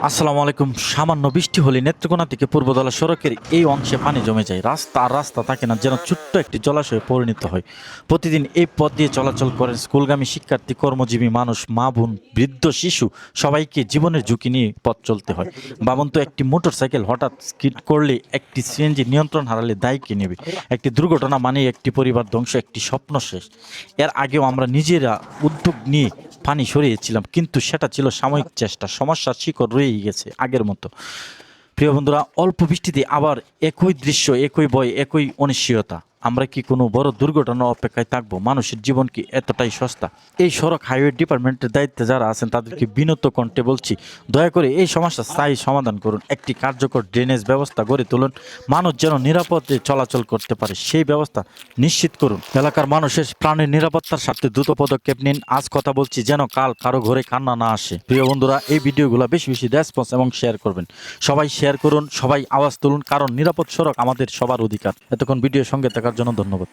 আসসালামু আলাইকুম। সামান্য বৃষ্টি হলে নেত্রকোনা থেকে পূর্বদলা সড়কের এই অংশে পানি জমে যায়। রাস্তা আর রাস্তা থাকে না, যেন ছোট্ট একটি জলাশয়ে পরিণত হয়। প্রতিদিন এই পথ দিয়ে চলাচল করেন স্কুলগামী শিক্ষার্থী, কর্মজীবী মানুষ, মা বোন, বৃদ্ধ, শিশু, সবাইকে জীবনের ঝুঁকি নিয়ে পথ চলতে হয়। ভাবুন তো, একটি মোটরসাইকেল হঠাৎ স্কিড করলে, একটি সিএনজি নিয়ন্ত্রণ হারালে দায় কে নেবে? একটি দুর্ঘটনা মানে একটি পরিবার ধ্বংস, একটি স্বপ্ন শেষ। এর আগেও আমরা নিজেরা উদ্যোগ নিয়ে পানি সরিয়েছিলাম, কিন্তু সেটা ছিল সাময়িক চেষ্টা। সমস্যার শিকড় রয়েই গেছে আগের মতো। প্রিয় বন্ধুরা, অল্প বৃষ্টিতে আবার একই দৃশ্য, একই ভয়, একই অনিশ্চয়তা। আমরা কি কোনো বড় দুর্ঘটনার অপেক্ষায় থাকবো? মানুষের জীবন কি এতটাই সস্তা? এই সড়ক হাইওয়ে ডিপার্টমেন্টের দায়িত্বে যারা আছেন তাদেরকে বিনত কণ্ঠে বলছি, দয়া করে এই সমস্যা স্থায়ী সমাধান করুন। একটি কার্যকর ড্রেনেজ ব্যবস্থা গড়ে তুলুন। মানুষ যেন নিরাপদে চলাচল করতে পারে সেই ব্যবস্থা নিশ্চিত করুন। এলাকার মানুষের প্রাণের নিরাপত্তার স্বার্থে দ্রুত পদক্ষেপ নিন। আজ কথা বলছি, যেন কাল কারো ঘরে কান্না না আসে। প্রিয় বন্ধুরা, এই ভিডিওগুলো বেশি বেশি রেসপন্স এবং শেয়ার করবেন। সবাই শেয়ার করুন, সবাই আওয়াজ তুলুন, কারণ নিরাপদ সড়ক আমাদের সবার অধিকার। এতক্ষণ ভিডিওর সঙ্গে থাকার জন্য ধন্যবাদ।